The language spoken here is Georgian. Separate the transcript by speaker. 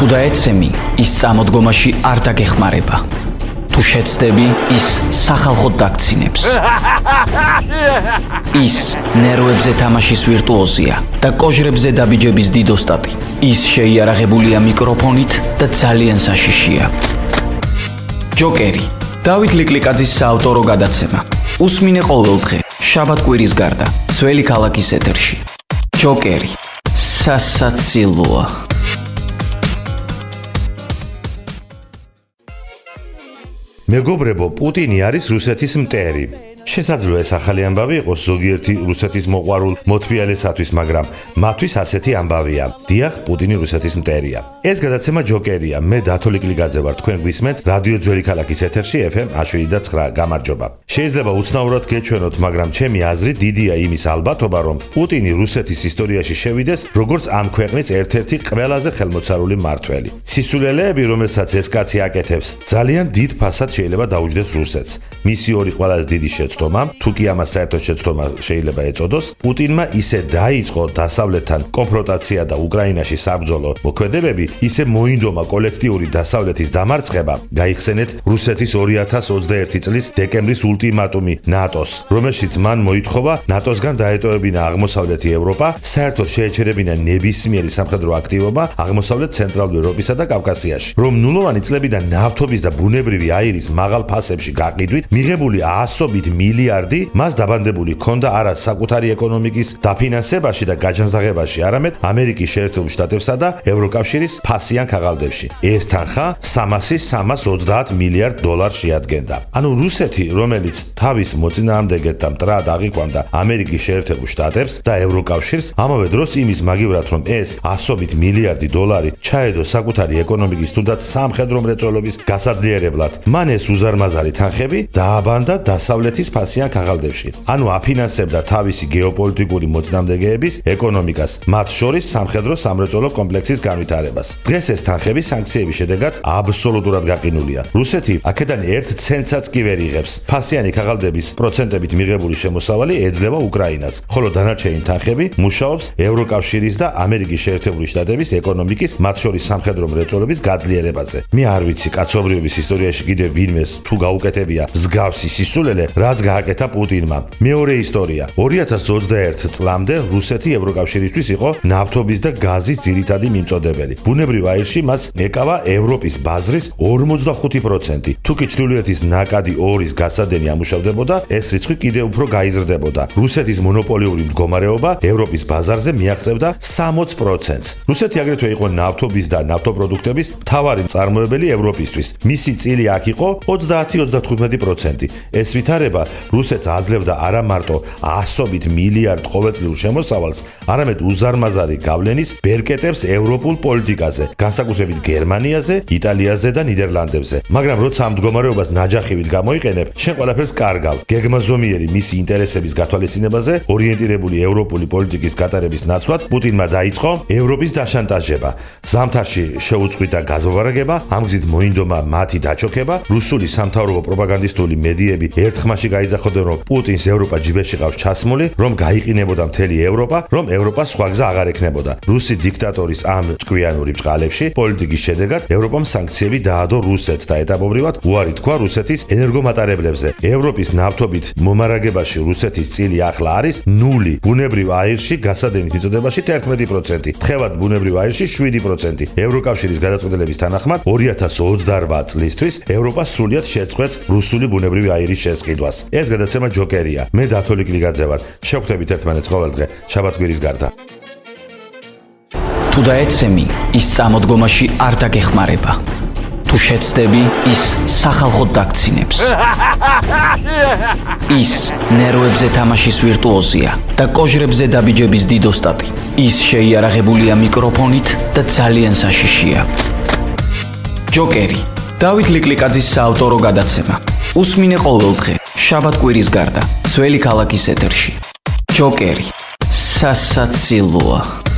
Speaker 1: თუ დაეცემი, ის წამოდგომაში არ დაგეხმარება. თუ შეცდები, ის სახალხოდ დაგცინებს. ის ნერვებზე თამაშის ვირტუოზია და კოჟრებზე დაბიჯების დიდოსტატი. ის შეიარაღებულია მიკროფონით და ძალიან საშიშია. ჯოკერი. დავით ლიკლიკაძის საავტორო გადაცემა. უსმინე ყოველდღე, შაბათ-კვირის გარდა, ძველი ქალაქის ეთერში. ჯოკერი. სასაცილოა.
Speaker 2: მეგობრებო, პუტინი არის რუსეთის მტერი. შესაძლოა ეს ახალი ამბავი იყოს ზოგიერთი რუსეთის მოყვარულ მოთმიალესათვის, მაგრამ მათთვის ასეთი ამბავია. დიახ, პუტინი რუსეთის მტერია. ეს გადაცემა ჯოკერია. მე დათო ლიკლიკაძე ვარ, თქვენ გვისმენთ რადიო ძველი ქალაქის ეთერში FM 107.9. გამარჯობა. შეიძლება უცნაურად გეჩვენოთ, მაგრამ ჩემი აზრით დიდია იმის ალბათობა, რომ პუტინი რუსეთის ისტორიაში შევიდეს როგორც ამ ქვეყნის ერთ-ერთი ყველაზე ხელმოცარული მმართველი. სისულელეები, რომელსაც ეს კაცი აკეთებს, ძალიან დიდ ფასად შეიძლება დაუჯდეს რუსეთს. მისი ორი ყველაზე დიდი შეცდომა, თუ კი ამას საერთოდ შეცდომა შეიძლება ეწოდოს, პუტინმა ისე დაიწყო დასავლეთთან კონფრონტაცია და უკრაინაში საბრძოლო მოქმედებები, ისე მოინდომა კოლექტიური დასავლეთის დამარცხება, გაიხსენეთ რუსეთის 2021 წლის დეკემბრის ულტიმატუმი ნატოს, რომელშიც მან მოითხოვა ნატოსგან დაეტოვებინა აღმოსავლეთი ევროპა, საერთოდ შეეჩერებინა ნებისმიერი სამხედრო აქტივობა აღმოსავლეთ ცენტრალურ ევროპისა და კავკასიაში, რომ ნულოვანი წლებიდან ნავთობის და ბუნებრივი აირის მაღალ ფასებში გაყიდვით მიღებული ასობით მილიარდი მას დაბანდებული ჰქონდა არა საკუთარი ეკონომიკის დაფინანსებაში და გაჯანსაღებაში, არამედ ამერიკის შეერთებულ შტატებსა და ევროკავშირის ფასიან ქაღალდებში. ეს თანხა 330 მილიარდ დოლარს შეადგენდა. ანუ რუსეთი, რომელიც თავის მოწინააღმდეგეთთან მტრად აღიქვამდა ამერიკის შეერთებულ შტატებს და ევროკავშირს, ამავე დროს იმის მაგივრად, რომ ეს ასობით მილიარდი დოლარი ჩაედო საკუთარი ეკონომიკის თუნდაც სამხედრო მრეწველობის გასაძლიერებლად, მან ეს უზარმაზარი თანხები დააბანდა დასავლეთის ფასიან ქაღალდებში. ანუ აფინანსებდა თავისი გეოპოლიტიკური მოწინააღმდეგეების ეკონომიკას, მათ შორის სამხედრო სამრეწველო კომპლექსის განვითარებას. დღეს ეს თანხები სანქციების შედეგად აბსოლუტურად გაყინულია. რუსეთი აქედან 1 ცენტსაც კი ვერ იღებს. ფასიანი ქაღალდების პროცენტებით მიღებული შემოსავალი ეძლევა უკრაინას, ხოლო დანარჩენი თანხები მუშაობს ევროკავშირის და ამერიკის შეერთებული შტატების ეკონომიკის, მათ შორის სამხედრო მრეწველობის გაძლიერებაზე. მე არ ვიცი კაცობრიობის ისტორიაში კიდევ ვინმეს თუ გაუკეთებია მსგავსი სისულელე, რაც გააკეთა პუტინმა. მეორე ისტორია. 2021 წლამდე რუსეთი ევროკავშირისთვის იყო ნავთობის და გაზის ძირითადი მიმწოდებელი. ბუნებრივ აირში მას ეკავა ევროპის ბაზრის 45%. თუ კი ჩრდილოეთის ნაკადი 2-ის გასადენი ამუშავდებოდა, ეს რიცხვი კიდევ უფრო გაიზრდებოდა. რუსეთის მონოპოლიური მდგომარეობა ევროპის ბაზარზე მიაღწევდა 60%-ს. რუსეთი აგრეთვე იყო ნავთობის და ნავთობპროდუქტების მთავარი მწარმოებელი ევროპისთვის. მისი წილი აქ იყო 30-35%. ეს ვითარება რუსეთს აძლევდა არა მარტო ასობით მილიარდ ყოველწლიურ შემოსავალს, არამედ უზარმაზარი გავლენის ბერკეტებს ევროპულ პოლიტიკაზე, განსაკუთრებით გერმანიაზე, იტალიაზე და ნიდერლანდებზე. მაგრამ როცა ამ მდგომარეობას ნაჯახივით გამოიყენებ, შენ ყველაფერს კარგავ. გეგმაზომიერი მისი ინტერესების გათვალისწინებაზე ორიენტირებული ევროპული პოლიტიკის გატარების ნაცვლად პუტინმა დაიწყო ევროპის დაშანტაჟება. ზამთარში შეუწყვიტა გაზვარაგება, ამ გზით მოინდომა მათი დაჩოქება. რუსული სამთავრობო პროპაგანდისტული მედიები ერთხმაში გაიძახოდნენ, რომ პუტინს ევროპა ჯიბეში ყავს ჩასმული, რომ გაიყინებოდა მთელი ევროპა, რომ ევროპას სხვა გზა აღარ ექნებოდა. რუსი დიქტატორის ამ ჭკვიანური ბჭყალებში პოლიტიკის შედეგად ევროპამ სანქციები დაადო რუსეთს და ეტაპობრივად უარი თქვა რუსეთის ენერგომატარებლებზე. ევროპის ნავთობით მომარაგებაში რუსეთის წილი ახლა არის 0. ბუნებრივ აირში გასადენის მიწოდებაში 11%, თხევად ბუნებრივ აირში 7%. ევროკავშირის გადაწყვეტილების თანახმად 2028 წლისთვის ევროპა სრულად შეწყვეტს რუსული ბუნებრივი აირის შესყიდვას. ეს გადაცემა ჯოკერია. მე დათო ლიკლიკაძე ვარ. შევხვდებით ერთმანეთს ყოველდღე, შაბათ-კვირის გარდა.
Speaker 1: თუ დაეცემი, ის წამოდგომაში არ დაგეხმარება. თუ შეცდები, ის სახალხოდ დაგცინებს. ის ნერვებზე თამაშის ვირტუოზია და კოჟრებზე დაბიჯების დიდოსტატი. ის შეიარაღებულია მიკროფონით და ძალიან საშიშია. ჯოკერი. დავით ლიკლიკაძის საავტორო გადაცემა. უსმინე ყოველდღე, შაბათ-კვირის გარდა, ძველი ქალაქის ეთერში. ჯოკერი. სასაცილოა.